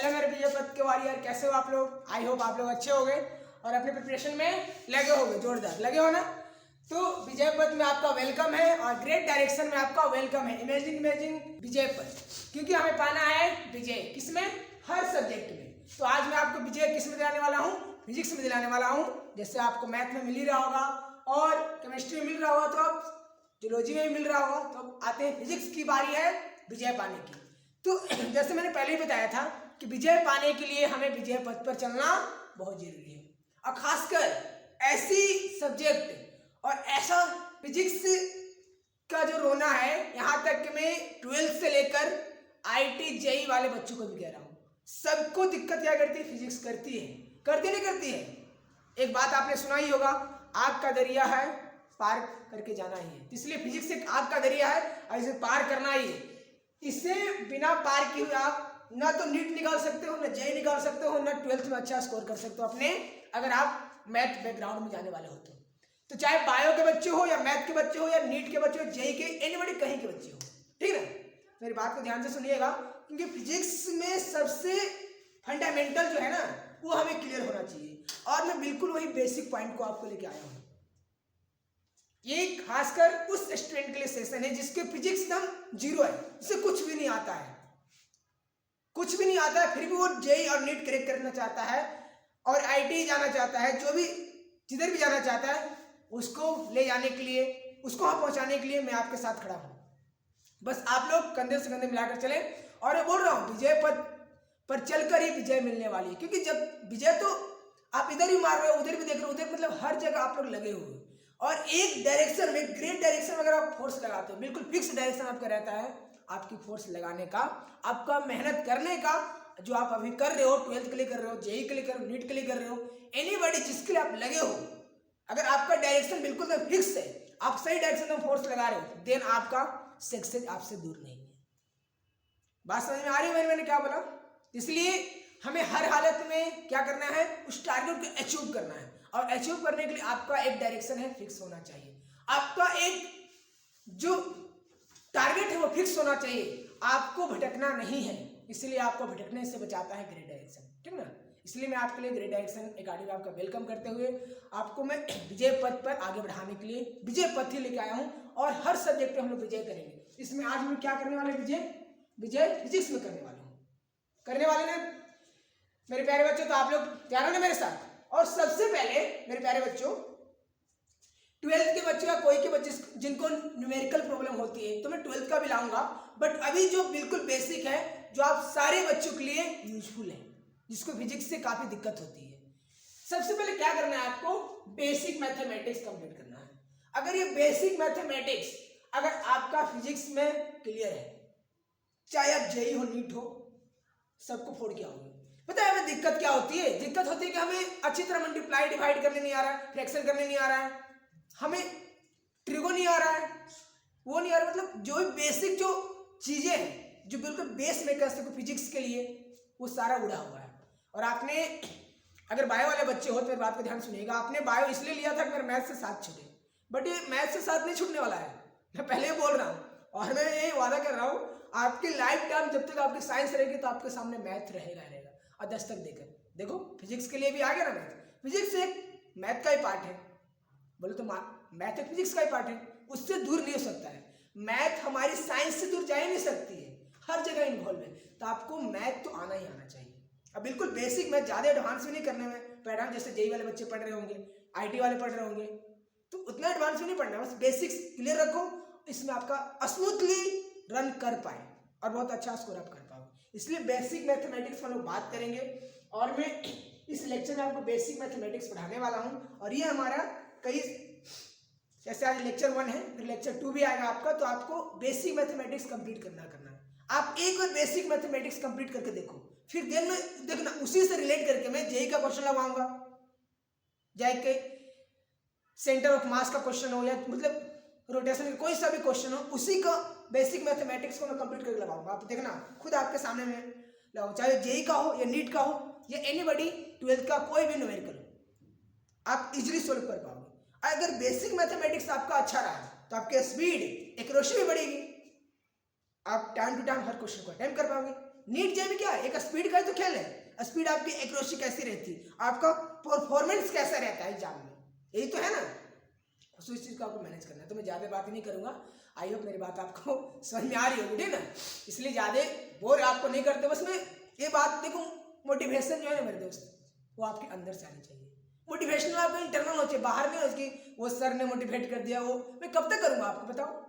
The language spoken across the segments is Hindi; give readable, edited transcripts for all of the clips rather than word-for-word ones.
हेलो मेरे विजय पथ के वॉरियर, कैसे हो आप लोग? आई होप आप लोग अच्छे हो गए और अपने प्रिपरेशन में लगे होंगे, जोरदार लगे हो ना। तो विजय पथ में आपका वेलकम है और ग्रेट डायरेक्शन में आपका वेलकम है। इमेजिंग विजय पथ, क्योंकि हमें पाना है विजय किसमें? हर सब्जेक्ट में। तो आज मैं आपको विजय किस में दिलाने वाला हूँ? फिजिक्स में दिलाने वाला हूँ। जैसे आपको मैथ में मिल ही रहा होगा और केमिस्ट्री में मिल रहा होगा, तो अब जियोलॉजी में भी मिल रहा होगा। तो अब आते हैं फिजिक्स की बारी है विजय पाने की। तो जैसे मैंने पहले ही बताया था कि विजय पाने के लिए हमें विजय पथ पर चलना बहुत जरूरी है, और खासकर ऐसी सब्जेक्ट और ऐसा फिजिक्स का जो रोना है, यहाँ तक कि मैं 12th से लेकर IIT JEE वाले बच्चों को भी कह रहा हूँ, सबको दिक्कत क्या करती है? फिजिक्स करती है। करती नहीं करती है? एक बात आपने सुना ही होगा, आग का दरिया है, पार करके जाना ही है। इसलिए फिजिक्स एक आग का दरिया है और इसे पार करना ही है। इसे बिना पार किए हुए आप ना तो नीट निकाल सकते हो, ना JEE निकाल सकते हो, ना 12th में अच्छा स्कोर कर सकते हो अपने, अगर आप मैथ बैकग्राउंड में जाने वाले हो तो चाहे बायो के बच्चे हो या मैथ के बच्चे हो या नीट के बच्चे हो, JEE के एनीबॉडी कहीं के बच्चे हो, ठीक है। मेरी बात को ध्यान से सुनिएगा, क्योंकि फिजिक्स में सबसे फंडामेंटल जो है ना, वो हमें क्लियर होना चाहिए। और मैं बिल्कुल वही बेसिक पॉइंट को आपको लेके आया हूँ। ये खासकर उस स्टूडेंट के लिए सेशन है जिसके फिजिक्स एकदम जीरो है, जिसे कुछ भी नहीं आता है, कुछ भी नहीं आता है, फिर भी वो JEE और नीट क्रैक करना चाहता है और IIT जाना चाहता है, जो भी जिधर भी जाना चाहता है, उसको ले जाने के लिए, उसको वहां पहुंचाने के लिए मैं आपके साथ खड़ा हूं। बस आप लोग कंधे से कंधे मिलाकर चले। और मैं बोल रहा हूं विजय पथ पर चलकर ही विजय मिलने वाली है, क्योंकि जब विजय तो आप इधर भी मार रहे हो, उधर भी देख रहे हो, उधर मतलब हर जगह आप लोग लगे हुए, और एक डायरेक्शन में, ग्रेट डायरेक्शन में अगर आप फोर्स लगाते हो, बिल्कुल फिक्स डायरेक्शन आपका रहता है, आपकी फोर्स लगाने का, आपका मेहनत करने का, जो आप अभी कर रहे हो, 12th के लिए कर रहे हो, JEE के लिए कर रहे हो, नीट के लिए कर रहे हो, एनीबॉडी जिसके लिए आप लगे हो, अगर आपका डायरेक्शन बिल्कुल फिक्स है, आप सही डायरेक्शन में फोर्स लगा रहे हो, देन आपका सक्सेस आपसे दूर नहीं है। बात समझ में आ रही है मैंने क्या बोला? इसलिए हमें हर हालत में क्या करना है? उस टारगेट को अचीव करना है, और अचीव करने के लिए आपका एक डायरेक्शन है, फिक्स होना चाहिए। आपका एक जो टारगेट है वो फिक्स होना चाहिए, आपको भटकना नहीं है। इसलिए आपको भटकने से बचाता है ग्रेट डायरेक्शन, ठीक ना। इसलिए मैं आपके लिए ग्रेट डायरेक्शन अकेडमी आपका वेलकम करते हुए आपको मैं विजय पथ पर आगे बढ़ाने के लिए विजय पथ ही लेके आया हूँ, और हर सब्जेक्ट पे हम लोग विजय करेंगे। इसमें आज हम क्या करने वाले? विजय फिजिक्स में करने वाले हूँ, करने वाले ना मेरे प्यारे बच्चों। तो आप लोग तैयार हो ना मेरे साथ? और सबसे पहले मेरे प्यारे बच्चों, 12th के बच्चे या कोई के बच्चे जिनको न्यूमेरिकल प्रॉब्लम होती है, तो मैं 12th का भी लाऊंगा, बट अभी जो बिल्कुल बेसिक है, जो आप सारे बच्चों के लिए यूजफुल है, जिसको फिजिक्स से काफी दिक्कत होती है। सबसे पहले क्या करना है आपको? बेसिक मैथमेटिक्स कंप्लीट करना है। अगर ये बेसिक मैथमेटिक्स अगर आपका फिजिक्स में क्लियर है, चाहे आप JEE हो, नीट हो, सबको फोड़ के आओगे। पता है हमें दिक्कत क्या होती है? दिक्कत होती है कि हमें अच्छी तरह मल्टीप्लाई डिवाइड करने नहीं आ रहा है, फ्रैक्शन करने नहीं आ रहा है, हमें ट्रिगो नहीं आ रहा है, वो नहीं आ रहा, मतलब जो भी बेसिक जो चीजें हैं, जो बिल्कुल बेस में कर सको फिजिक्स के लिए, वो सारा उड़ा हुआ है। और आपने अगर बायो वाले बच्चे हो तो मेरी बात को ध्यान सुनिएगा, आपने बायो इसलिए लिया था कि मेरे मैथ से साथ छूटे, बट ये मैथ से साथ नहीं छूटने वाला है, मैं पहले ही बोल रहा हूँ, और मैं ये वादा कर रहा हूँ, आपकी लाइफ टाइम जब तक आपकी साइंस रहेगी तो आपके सामने मैथ रहेगा। और दस्तक देकर देखो, फिजिक्स के लिए भी आ गया ना मैथ। फिजिक्स एक मैथ का ही पार्ट है, बोले तो मैथ एक फिजिक्स का ही पार्ट है, उससे दूर नहीं हो सकता है। मैथ हमारी साइंस से दूर जा ही नहीं सकती है, हर जगह इन्वॉल्व है। तो आपको मैथ तो आना ही आना चाहिए। अब बिल्कुल बेसिक मैथ, ज्यादा एडवांस भी नहीं करने में पढ़ रहा हूँ, जैसे JEE वाले बच्चे पढ़ रहे होंगे, IIT वाले पढ़ रहे होंगे, तो उतना एडवांस भी नहीं पढ़ना, बस बेसिक्स क्लियर रखो, इसमें आपका स्मूथली रन कर पाए और बहुत अच्छा स्कोर आप कर पाओगे। इसलिए बेसिक मैथमेटिक्स में लोग बात करेंगे, और मैं इस लेक्चर में आपको बेसिक मैथमेटिक्स पढ़ाने वाला हूँ। और ये हमारा कई, जैसे आज लेक्चर 1 है, फिर लेक्चर 2 भी आएगा आपका, तो आपको बेसिक मैथमेटिक्स कंप्लीट करना आप एक बार बेसिक मैथमेटिक्स कंप्लीट करके देखो, फिर देन में देखना उसी से रिलेट करके मैं JEE का क्वेश्चन लगाऊंगा, JEE के सेंटर ऑफ मास का क्वेश्चन हो, या मतलब रोटेशन का कोई सा भी क्वेश्चन हो, उसी का बेसिक मैथमेटिक्स को मैं कंप्लीट करके लगाऊंगा। आप देखना खुद आपके सामने में लगाऊंगा, चाहे JEE का हो या नीट का हो या एनीबॉडी 12th का कोई भी न्यूमेरिकल हो, आप इजीली सोल्व कर पाओगे। अगर बेसिक मैथमेटिक्स आपका अच्छा रहा तो आपके स्पीड, एक्यूरेसी भी बढ़ेगी, आप टाइम टू टाइम हर क्वेश्चन को अटेम्प्ट कर पाओगे। नीट जेईई क्या है, एक स्पीड का ही तो खेल है। स्पीड आपकी एक्यूरेसी कैसी रहती, आपका परफॉर्मेंस कैसा रहता है एग्जाम में, यही तो है ना। तो इस चीज़ को आपको मैनेज करना है। तो मैं ज़्यादा बात नहीं करूँगा, आई होप मेरी बात आपको समझ में आ रही होगी, ठीक ना। इसलिए ज़्यादा बोर आपको नहीं करते, बस मैं ये बात देखो, मोटिवेशन जो है ना मेरे दोस्त, वो आपके अंदर से आनी चाहिए। मोटिवेशन आपको इंटरनल हो चाहिए, बाहर नहीं हो कि वो सर ने मोटिवेट कर दिया, वो मैं कब तक करूँगा आपको बताओ,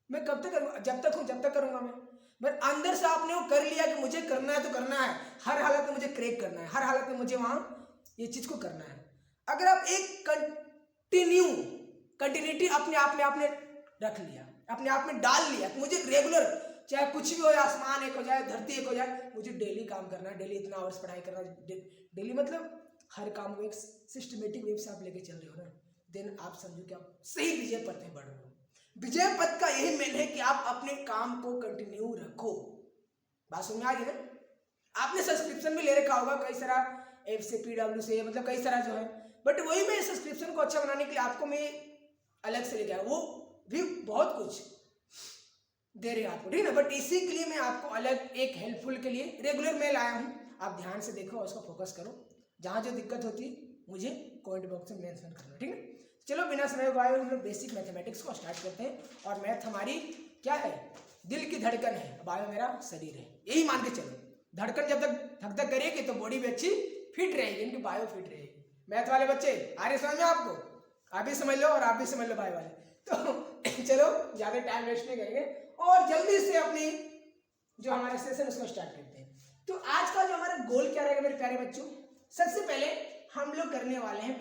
मैं कब तक करूँगा, जब तक हूँ जब तक करूँगा मैं। बट अंदर से आपने वो कर लिया कि मुझे करना है तो करना है, हर हालत में मुझे क्रैक करना है, हर हालत में मुझे वहाँ ये चीज़ को करना है। अगर आप एक कंटिन्यूटी अपने आप में आपने रख लिया, अपने आप में डाल लिया कि मुझे रेगुलर, चाहे कुछ भी हो, आसमान एक हो जाए, धरती एक हो जाए, मुझे डेली काम करना है, डेली इतना आवर्स पढ़ाई करना है, डेली मतलब हर काम को एक सिस्टमेटिक वे से आप लेके चल रहे हो ना, देन आप समझो कि आप सही विजय पथ में बढ़ रहे हो। विजय पथ का यही मेन है कि आप अपने काम को कंटिन्यू रखो। बात समझ आ रही है ना। आपने सब्सक्रिप्शन भी ले रखा होगा कई सारा ऐप से, PW से, मतलब कई सारा जो है, बट वही मैं सब्सक्रिप्शन को अच्छा बनाने के लिए आपको मैं अलग से लेके आया, वो भी बहुत कुछ दे रहे हैं आपको, ठीक ना। बट इसी के लिए मैं आपको अलग एक हेल्पफुल के लिए रेगुलर मेल आया हूँ, आप ध्यान से देखो और उसको फोकस करो। जहाँ जो दिक्कत होती है मुझे कमेंट बॉक्स में मेंशन करना, ठीक है। चलो बिना समय गवाए हम लोग बेसिक मैथमेटिक्स को स्टार्ट करते हैं। और मैथ हमारी क्या है, दिल की धड़कन है, बायो मेरा शरीर है, यही मान के चलो। धड़कन जब तक धक धक करेगी तो बॉडी भी अच्छी फिट रहेगी, इनकी बायो फिट रहेगी। मैथ वाले बच्चे आ रहे समझ में आपको, आप भी समझ लो और आप भी समझ लो बायो वाले। तो चलो ज़्यादा टाइम वेस्ट नहीं करेंगे और जल्दी से अपनी जो हमारा सेशन उसको स्टार्ट करते हैं। तो आज का जो हमारा गोल क्या रहेगा मेरे प्यारे बच्चों, सबसे पहले हम लोग करने वाले हैं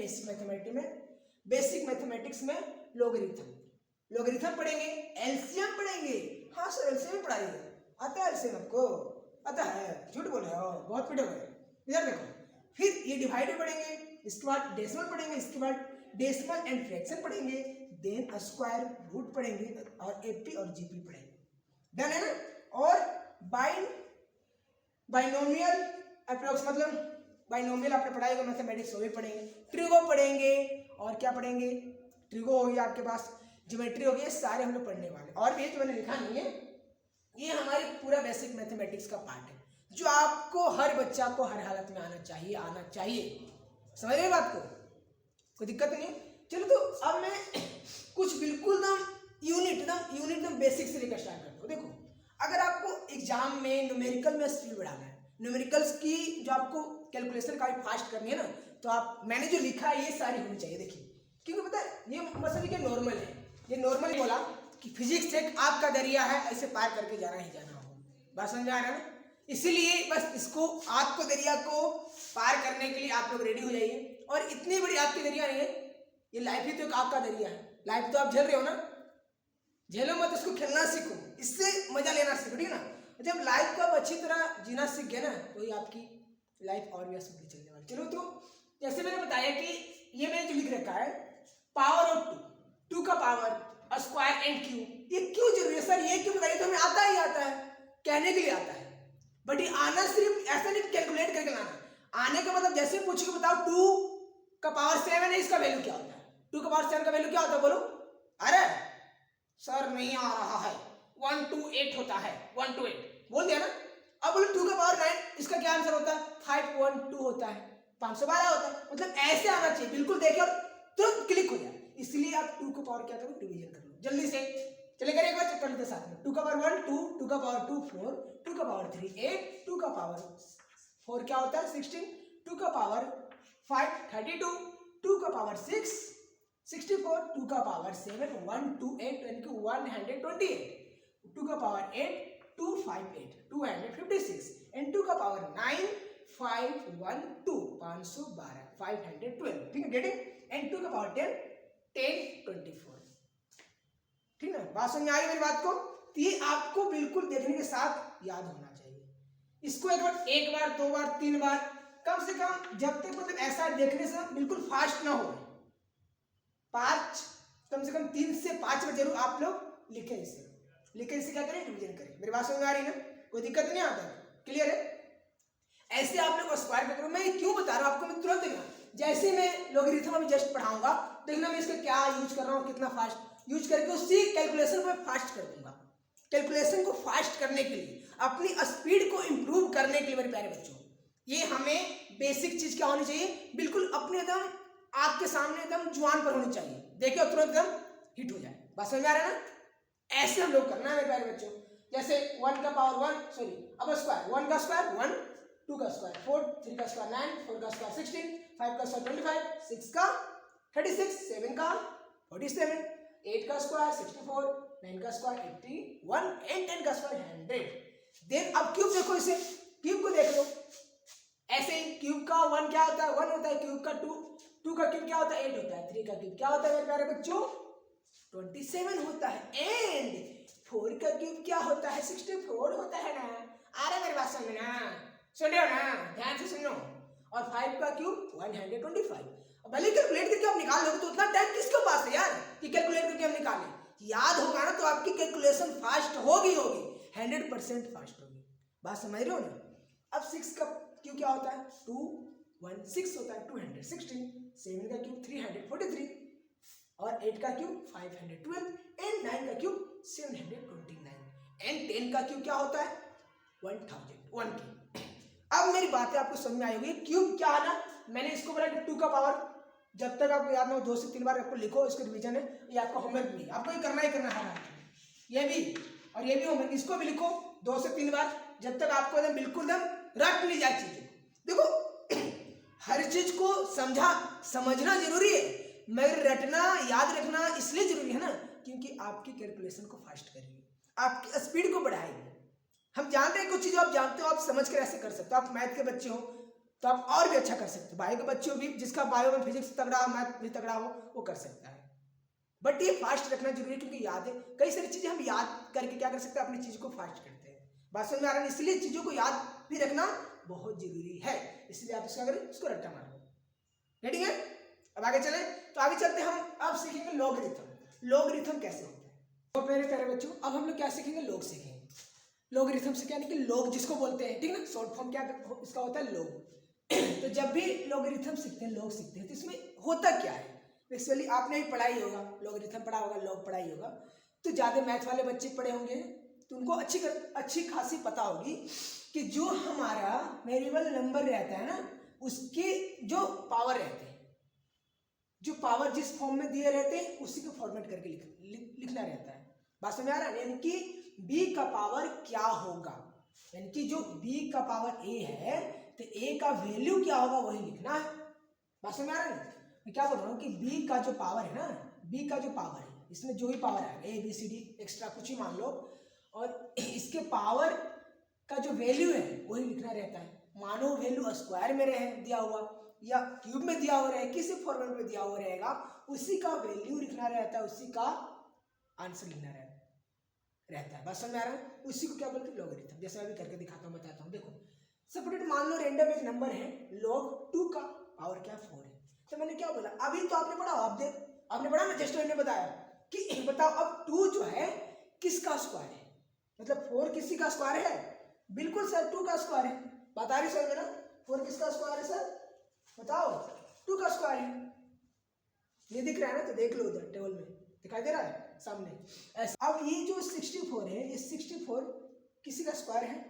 बेसिक मैथमेटिक्स में लोगरिथम पढ़ेंगे, एलसीएम पढ़ेंगे। हाँ सर एलसीएम पढ़ाइए, आता है एलसीएम आपको, आता है, झूठ बोल रहे हो, बहुत पिटे हुए। इधर देखो, फिर ये डिवाइड पढ़ेंगे, इसके बाद डेसिमल पढ़ेंगे, इसके बाद डेसिमल एंड फ्रैक्शन पढ़ेंगे, देन स्क्वायर रूट पढ़ेंगे और एपी और जीपी पढ़ेंगे। डन है ना। और बाइनोमियल अप्रोक्स, मतलब बाइनोमियल आपने पढ़ाई होगा मैथमेटिक्स, वो भी पढ़ेंगे। ट्रिगो पढ़ेंगे, और क्या पढ़ेंगे, ट्रिगो हो गया आपके पास, ज्योमेट्री हो गई, सारे हम लोग पढ़ने वाले। और भी जो मैंने लिखा नहीं है, ये हमारी पूरा बेसिक मैथमेटिक्स का पार्ट है जो आपको हर बच्चा को हर हालत में आना चाहिए। समझ रहे बात को, कोई दिक्कत नहीं है। चलो तो अब मैं कुछ बिल्कुल यूनिट बेसिक से लेकर स्टार्ट करता हूँ। देखो, अगर आपको एग्जाम में न्यूमेरिकल में स्पीड बढ़ाना है, न्यूमेरिकल्स की जो आपको कैलकुलेशन काफी फास्ट करनी है ना, तो आप, मैंने जो लिखा है ये सारी होनी चाहिए। देखिए, क्योंकि पता है ये मसले के नॉर्मल है, ये नॉर्मल बोला कि फिजिक्स एक आग का दरिया है, ऐसे पार करके जाना ही जाना हो। बात समझ में आ रहा है ना। इसीलिए बस इसको, आग को दरिया को पार करने के लिए आप लोग रेडी हो जाइए। और इतनी बड़ी आग की दरिया नहीं है ये, लाइफ ही तो एक आग का दरिया है। लाइफ तो आप झेल रहे हो ना, झेलो मत, उसको खेलना सीखो, इससे मजा लेना सीखो, ठीक ना। जब लाइफ को आप अच्छी तरह जीना सीख गए ना, तो ये आपकी लाइफ और भी स्मूथली चलने वाली। चलो तो जैसे मैंने बताया कि ये मैंने जो लिख रखा है, पावर ऑफ 2 का पावर स्क्वायर एंड क्यू, ये क्यों जरूरी है सर, ये क्यों बताइए, तो हमें आता ही आता है, कहने के लिए आता है, बट ये आना सिर्फ ऐसा नहीं कैलकुलेट करके लाना। आने का मतलब जैसे पूछ के बताओ 2 का पावर 7 है, इसका वैल्यू क्या होता है, 2 का पावर 7 का वैल्यू क्या होता है, बोलो। अरे सर नहीं आ रहा है, 1 to 8 होता है, 1 to 8 बोल दिया ना। अब बोलो 2 का पावर 9, इसका क्या आंसर होता है, 512 होता है, 512 होता है। मतलब ऐसे आना चाहिए, बिल्कुल देखे और तुरंत क्लिक हो जाए। इसलिए आप 2 का पावर क्या करो, डिवीजन कर लो जल्दी से। चले करें एक बार, चेक कर लेते साथ में। 2 का पावर 1 2, 2 का पावर 2 4, 2 का पावर 3 8, 2 का पावर 4 क्या होता है 16, 2 का पावर 5 32, 2 का पावर 6 64, 2 का पावर 7 128 यानी कि 128, 2 का पावर 8 258 256 एंड 2 का पावर 9 512 512 512, ठीक है, गेटिंग। एंड 2 का पावर 10 1024, ठीक है। बात समझ में आई मेरी बात को। तो ये आपको बिल्कुल देखने के साथ याद होना चाहिए। इसको एक बार 2 बार 3 बार, कम से कम जब तक मतलब ऐसा देखने से बिल्कुल फास्ट ना हो, 5 कम से कम 3 से 5 बार जरूर आप लोग लिखें इसे क्या करें, रिवीजन करें। मेरी बात समझ में आ रही है ना, कोई दिक्कत नहीं आता, क्लियर है। ऐसे आप लोग स्क्वायर करो, मैं क्यों बता रहा हूं आपको, मैं तुरंत देखना, जैसे मैं लोगरिथम अभी जस्ट पढ़ाऊंगा, देखना मैं इसका क्या यूज कर रहा हूँ, कितना फास्ट यूज करके उसी कैलकुलेशन को फास्ट कर दूंगा। कैलकुलेशन को फास्ट करने के लिए अपनी स्पीड को इंप्रूव करने के लिए मेरे प्यारे बच्चों, ये हमें बेसिक चीज क्या होनी चाहिए, बिल्कुल अपने एकदम आपके सामने एकदम जुबान पर होनी चाहिए, देखिए तुरंत एकदम हिट हो जाए। बात समझ में आ रहा है ना? ऐसे हम लोग करना है मेरे प्यारे बच्चों। जैसे 1 का पावर 1 सॉरी अब स्क्वायर, 1 का स्क्वायर 1, 2 का स्क्वायर 4, 3 का स्क्वायर 9, 4 का स्क्वायर 16, 5 का स्क्वायर 25, 6 का 36, 7 का 47, 8 का स्क्वायर 64, 9 का स्क्वायर 81 एंड 10 का स्क्वायर 100। देन अब क्यूब देखो, इसे क्यूब को देख लो। ऐसे ही क्यूब का 1 क्या होता है, 1 होता है। क्यूब का 2 का क्यूब क्या होता है, 8 होता है। 3 का क्यूब क्या होता है मेरे प्यारे बच्चों, 27 होता है। एंड 4 का क्यूब क्या होता है, 64 होता है ना। आ रहा है मेरी बात समझ में ना? सुन रहे हो ना, ध्यान से सुनो। और 5 का क्यूब 125। अब भले कैलकुलेट करके आप निकाल लोगे तो उतना टाइम किसके पास है यार कि कैलकुलेट करके हम निकालें। याद होगा ना तो आपकी कैलकुलेशन फास्ट होगी 100% फास्ट होगी। बात समझ रहे हो ना? अब 6 का क्यूब क्या होता है, 216 होता है, 216। 7 का क्यूब 343 और 8 का क्यूब 512 एंड 9 का क्यूब 729 एंड 10 का क्यूब क्या होता है 1000 की। अब मेरी बातें आपको समझ में आई होगी। क्यूब क्या है ना, मैंने इसको बोला कि 2 का पावर, जब तक आपको याद ना हो 2 से 3 बार आपको लिखो, इसको रिवीजन है, ये आपका होमवर्क भी, आपको ये करना ही करना है। ये भी और ये भी होमवर्क, इसको भी लिखो 2 से 3 बार, जब तक आपको एकदम बिल्कुल एकदम रट नहीं जाए चीजें। देखो हर चीज को समझना जरूरी है, मगर रटना याद रखना इसलिए जरूरी है ना क्योंकि आपकी कैलकुलेशन को फास्ट करेगी, आपकी स्पीड को बढ़ाएगी। हम जानते हैं कुछ चीज़ आप जानते हो, आप समझ कर ऐसे कर सकते हो। आप मैथ के बच्चे हो तो आप और भी अच्छा कर सकते हो। बायो के बच्चे हो भी, जिसका बायो में फिजिक्स तगड़ा हो, मैथ भी तगड़ा हो, वो कर सकता है। बट ये फास्ट रखना जरूरी है क्योंकि याद है, कई सारी चीजें हम याद करके क्या कर सकते हैं, अपनी चीज को फास्ट करते हैं। बात समझ में आ रहा है? इसलिए चीजों को याद भी रखना बहुत जरूरी है, इसलिए आप इसका करें, इसको रट्टा मारो। रेडी है? अब आगे चले, तो आगे चलते हम अब सीखेंगे लॉगरिथम। लॉगरिथम कैसे होता है तो मेरे प्यारे बच्चों अब हम लोग क्या सीखेंगे, लोग सीखेंगे। लॉगरिथम से क्या कि लोग जिसको बोलते हैं, ठीक है ना, शॉर्ट फॉर्म क्या इसका होता है, लोग। तो जब भी लॉगरिथम सीखते हैं, लोग सीखते हैं, तो इसमें होता क्या है, एक्चुअली आपने भी पढ़ाई होगा, लॉगरिथम पढ़ा होगा, लॉग पढ़ाई होगा, तो ज़्यादा मैथ वाले बच्चे पढ़े होंगे तो उनको अच्छी खासी पता होगी कि जो हमारा वेरिएबल नंबर रहता है ना, उसके जो पावर रहते हैं, जो पावर जिस फॉर्म में दिए रहते हैं उसी को फॉर्मेट करके लिखना रहता है। बात समझ आ रहा है? यानी कि b का पावर क्या होगा, यानी कि जो b का पावर a है तो a का वैल्यू क्या होगा वही लिखना है। बात समझ आ रहा है? मैं क्या बोल रहा हूँ कि b का जो पावर है ना, b का जो पावर है, इसमें जो भी पावर है a b c d extra कुछ ही मान लो, और इसके पावर का जो वैल्यू है वही लिखना रहता है। मानो वैल्यू स्क्वायर में रहे दिया हुआ या क्यूब में दिया हुआ रहे, किसी फॉर्मेट में दिया हुआ रहेगा, उसी का वैल्यू लिखना रहता है, उसी का आंसर लिखना रहता है। बस समझ में आ रहा है? उसी को क्या बोलते हैं, लॉगरिथम। जैसे मैं भी करके दिखाता हूँ, बताता हूँ। देखो सपोज मान लो रेंडम एक नंबर है, लॉग 2 का पावर क्या 4 है। तो मैंने क्या बोला, अभी तो आपने पढ़ा, आपने पढ़ा ना, जस्ट मैंने बताया कि बताओ अब 2 जो है किसका स्क्वायर है, मतलब 4 किसी का स्क्वायर है। बिल्कुल सर 2 का स्क्वायर है। बता रही सर मेरा 4 किसका स्क्वायर है सर, बताओ 2 का स्क्वायर है। ये दिख रहा है ना, तो देख लो उधर टेबल में दिखाई दे रहा है सामने ऐसा। अब ये जो 64 है, ये 64 किसी का स्क्वायर है,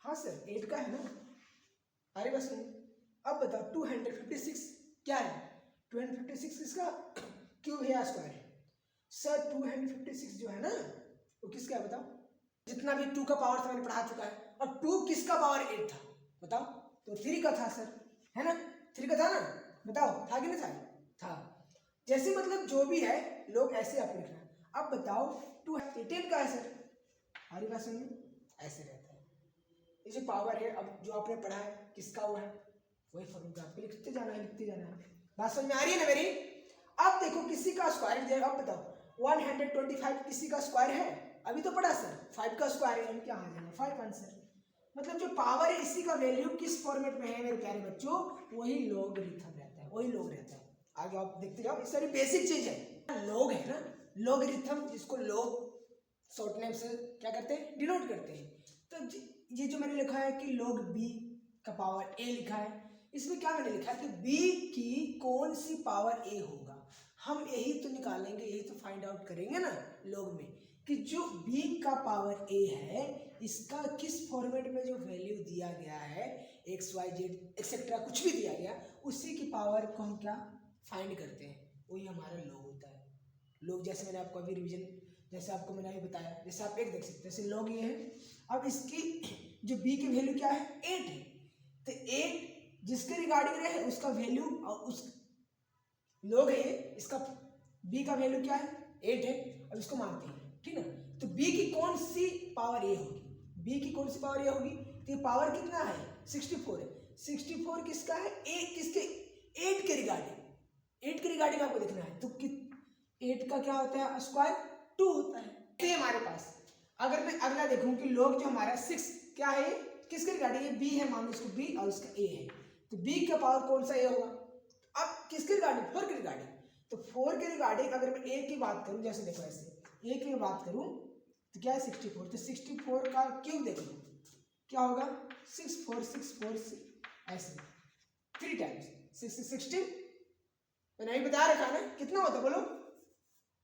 हाँ सर 8 का है ना। अरे बस अब बताओ 256 क्या है, 256 किसका क्यूब है या स्क्वायर है। सर 256 जो है ना वो किसका है बताओ, जितना भी 2 का पावर था मैंने पढ़ा चुका है। और 2 किसका पावर 8 था बताओ, तो 3 का था सर, है ना, 3 का था ना, बताओ था कि नहीं था। जैसे मतलब जो भी है लोग ऐसे आप लिखना। अब बताओ 210 का है सर, हमारी बात सुनिए, ऐसे रहता है। ये जो पावर है, अब जो आपने पढ़ा है किसका हुआ है वही फॉर्मूला आपको लिखते जाना है। बात समझ में आ रही है ना मेरी? अब देखो किसी का स्क्वायर दिया, अब बताओ 125 किसी का स्क्वायर है, अभी तो पढ़ा सर 5 का स्क्वायर है, क्या आ जाएगा 5 आंसर। मतलब जो पावर है इसी का वैल्यू किस फॉर्मेट में है मेरे प्यारे बच्चों, वही लॉगरिथम रहता है, वही लॉग रहता है। आगे आप देखते जाओ, ये सारी बेसिक चीज है। लॉग है ना, लॉगरिथम, जिसको लॉग शॉर्ट नेम से क्या करते हैं, डिनोट करते हैं। तो ये जो मैंने लिखा है कि log b का पावर a लिखा है, इसमें क्या मैंने लिखा है कि b की कौन सी पावर a होगा, हम यही तो निकालेंगे, यही तो फाइंड आउट करेंगे ना log में, कि जो b का पावर a है इसका किस फॉर्मेट में जो वैल्यू दिया गया है एक्स वाई जेड एक्सेट्रा कुछ भी दिया गया, उसी की पावर को हम क्या फाइंड करते हैं, वही हमारा लॉग होता है। लॉग जैसे मैंने आपको अभी रिवीजन, जैसे आपको मैंने अभी बताया, जैसे आप एक देख सकते हैं, जैसे लॉग ये है। अब इसकी जो बी की वैल्यू क्या है 8 है, तो 8 जिसके रिगार्डिंग रहे उसका वैल्यू उस लॉग है, इसका बी का वैल्यू क्या है 8 है। अब इसको मानते हैं, ठीक है। तो बी की कौन सी पावर ए होगी, बी की कौन सी पावर ए होगी, तो ये पावर कितना है 64 है। 64 किसका है, ए किसके 8 के रिगार्डिंग, 8 के रिगार्डिंग आपको देखना है। तो 8 का क्या होता है स्क्वायर 2 होता है। तो हमारे पास अगर मैं अगला देखूं कि लॉग जो हमारा 6 क्या है, किसके रिगार्डिंग, ये बी है, मान लो इसको बी और इसका ए है, तो बी का पावर कौन सा ए होगा। अब किसके रिगार्डिंग, 4 के रिगार्डिंग, तो 4 के रिगार्डिंग अगर मैं ए की बात करूं, जैसे देखो ऐसे ए की बात करूं तो क्या है 64, तो 64 का क्यूब देख लो क्या होगा 6 4 6 4 6 ऐसे 3 टाइम्स 6 16, मैंने अभी बता रखा ना कितना होता है बोलो,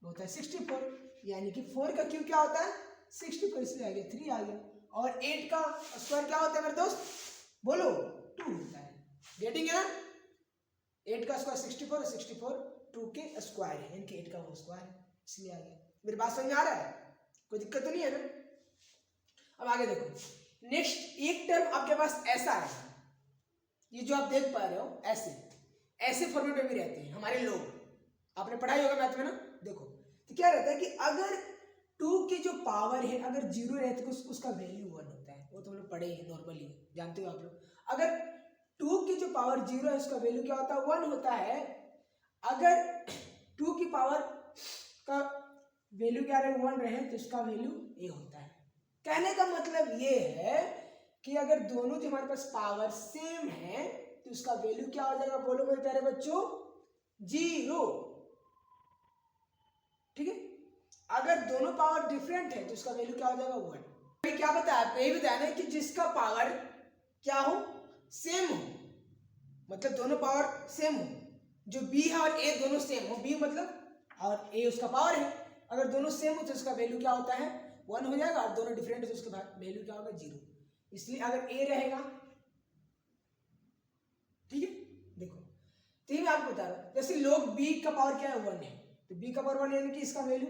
होता है 64, यानी कि 4 का क्यूब क्या होता है 64, इसलिए आ गया 3 आ गया। और 8 का स्क्वायर क्या होता है मेरे दोस्त बोलो 2 होता है, गेटिंग है ना। 8 का स्क्वायर 64 और 64 2 के स्क्वायर है, यानी कि 8 का वो स्क्वायर है, इसलिए आ गया। मेरी बात समझ में आ रहा है, कोई दिक्कत तो नहीं है ना। अब आगे देखो, नेक्स्ट एक टर्म आपके पास ऐसा है, ये जो आप देख पा रहे हो ऐसे ऐसे फॉर्मेट में भी रहते हैं हमारे लोग, आपने पढ़ाई होगा मैथ में ना। देखो तो क्या रहता है कि अगर 2 की जो पावर है अगर 0 रहती है तो उसका वैल्यू 1 होता है, वो तो हम लोग पढ़े हैं नॉर्मली, जानते हो आप लोग। अगर 2 की जो पावर 0 है उसका वैल्यू क्या होता है 1 होता है। अगर 2 की पावर का वैल्यू क्या रहे 1 रहे तो इसका वैल्यू ए होता है। कहने का मतलब ये है कि अगर दोनों जो हमारे पास पावर सेम है तो उसका वैल्यू क्या हो जाएगा बोलो मेरे प्यारे बच्चों 0, ठीक है। अगर दोनों पावर डिफरेंट है तो उसका वैल्यू क्या हो जाएगा 1। अभी क्या बताया, यही बताया ना कि जिसका पावर क्या हो सेम हो, मतलब दोनों पावर सेम हो, जो बी है और ए दोनों सेम हो, बी मतलब और ए उसका पावर है, अगर दोनों सेम हो तो उसका वैल्यू क्या होता है 1 हो जाएगा, और दोनों डिफरेंट है तो उसका वैल्यू क्या होगा 0। इसलिए अगर ए रहेगा, ठीक है। देखो तो ये मैं आपको बता रहा हूं, जैसे लोग बी का पावर क्या है 1 है, तो बी का पावर 1 यानी कि इसका वैल्यू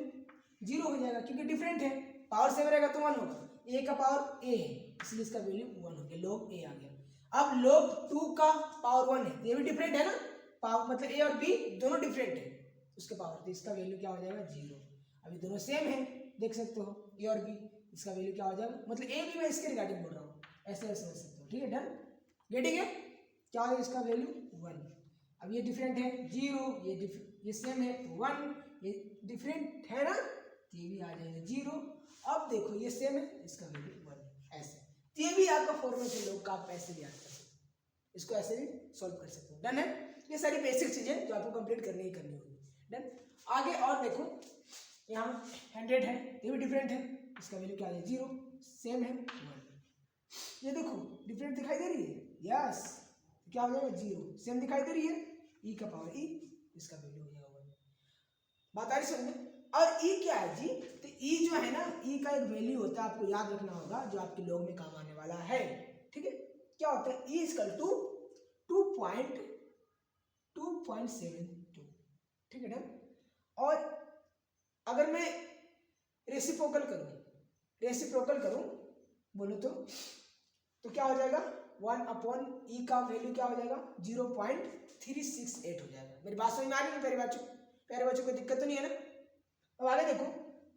0 हो जाएगा, क्योंकि डिफरेंट है, पावर सेम रहेगा तो 1 होगा। ए का पावर ए है इसलिए इसका वैल्यू 1 हो गया, लोग ए आ गया। अब लोग 2 का पावर 1 है, ये भी डिफरेंट है ना, पावर मतलब ए और बी दोनों डिफरेंट है उसके पावर, तो इसका वैल्यू क्या हो जाएगा 0। अभी दोनों सेम है देख सकते हो ए और बी, इसका वैल्यू क्या हो जाएगा, मतलब ए भी मैं इसके रिगार्डिंग बोल रहा हूँ, ऐसे समझ सकते हो, ठीक है। डन, गेटिंग है, क्या हो इसका वैल्यू 1। अब ये डिफरेंट है 0, ये सेम है 1, ये डिफरेंट है ना, ये भी आ जाएगा 0। अब देखो ये सेम है, इसका वैल्यू 1, ऐसे। तो ये भी आपका फॉर्मेट है लोग का, आप ऐसे भी याद कर सकते हो, इसको ऐसे भी सॉल्व कर सकते हो। डन है, ये सारी बेसिक चीजें जो आपको कंप्लीट करनी ही करनी होगी। डन, आगे और देखो यहाँ 100 है, ये भी डिफरेंट है, इसका वैल्यू क्या है 0, सेम है 1। ये देखो डिफरेंट दिखाई दे रही है, यस, क्या हो जाएगा 0, सेम दिखाई दे रही है, ई का पावर ई, इसका वैल्यू हो जाएगा 1। बात आ रही समझ में। और ई क्या है जी, तो ई जो है ना, ई का एक वैल्यू होता है, आपको याद रखना होगा, जो आपके लॉग में काम आने वाला है, ठीक है। क्या होता है ई इक्वल टू 2.72, ठीक है ना। और अगर मैं रेसिप्रोकल करूं बोलो तो क्या हो जाएगा 1 अपॉन ई का वैल्यू क्या हो जाएगा 0.368 हो जाएगा। मेरी बात समझ में आ रही है प्यारे बच्चों, कोई दिक्कत तो नहीं है ना। अब आगे देखो,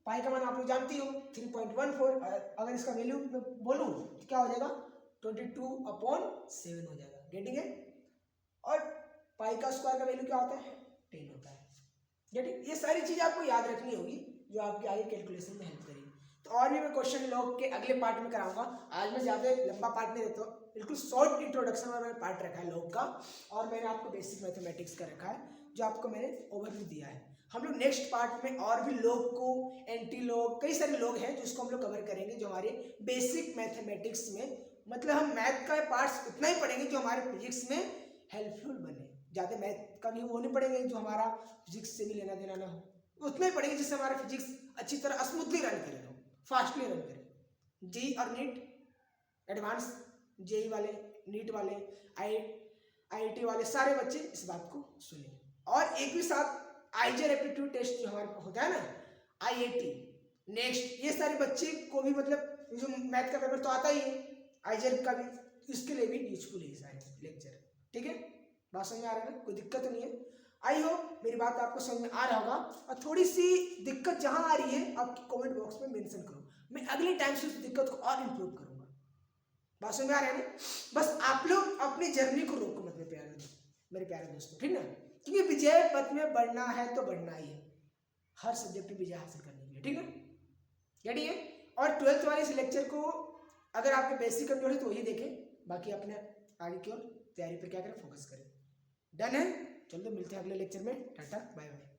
पाई का मान आप लोग जानती हो 3.14, अगर इसका वैल्यू मैं बोलूं तो क्या हो जाएगा 22/7 हो जाएगा, गेटिंग है। और पाई का स्क्वायर का वैल्यू क्या होता है 10 होता है, गेटिंग। ये सारी चीजें आपको याद रखनी होगी जो आपके आगे कैलकुलेशन में हेल्प करेगी। तो और भी मैं क्वेश्चन लॉग के अगले पार्ट में कराऊंगा, आज मैं ज़्यादा लंबा पार्ट नहीं देता हूँ, बिल्कुल शॉर्ट इंट्रोडक्शन में मैंने पार्ट रखा है लॉग का, और मैंने आपको बेसिक मैथमेटिक्स का रखा है जो आपको मैंने ओवरव्यू दिया है। हम लोग नेक्स्ट पार्ट में और भी लॉग को, एंटी लॉग, कई सारे लॉग हैं जिसको हम लोग कवर करेंगे, जो हमारे बेसिक मैथमेटिक्स में, मतलब हम मैथ का पार्ट्स उतना ही पढ़ेंगे जो हमारे फिजिक्स में हेल्पफुल बने। ज़्यादा मैथ का भी वो नहीं पढ़ेंगे जो हमारा फिजिक्स से भी लेना देना ना हो, उतना ही पढ़ेंगे जिससे हमारा फिजिक्स अच्छी तरह स्मूथली रन करे, फास्टली रन करे। जेई और नीट, एडवांस जेई वाले, नीट वाले, आईआईटी वाले सारे बच्चे इस बात को सुने। और एक भी साथ आईजेल एप्टीट्यूड टेस्ट जो हमारा होता है ना, आईआईटी नेक्स्ट, ये सारे बच्चे को भी मतलब जो मैथ का पेपर तो आता ही है, आईजेल का भी, इसके लिए भी यूजफुल है सारे लेक्चर। ठीक है, बात समझ में आ रहा है ना, कोई दिक्कत नहीं है। आई होप मेरी बात आपको समझ में आ रहा होगा। और थोड़ी सी दिक्कत जहां आ रही है आप कमेंट बॉक्स में मेंशन करो, मैं अगले टाइम से उस दिक्कत को और इम्प्रूव करूंगा। बात समझ में आ रहा है ना। बस आप लोग अपनी जर्नी को रोको मत मेरे प्यारे दोस्तों, ठीक ना, क्योंकि विजय पथ में बढ़ना है तो बढ़ना ही है, हर सब्जेक्ट में विजय हासिल करने के लिए। ठीक है, रेडी है। और 12th वाले इस लेक्चर को अगर आपके बेसिक कमजोर है तो वही देखें, बाकी अपने आगे की ओर तैयारी पर क्या करें, फोकस करें। डन है, चलो मिलते हैं अगले लेक्चर में, टाटा बाय बाय।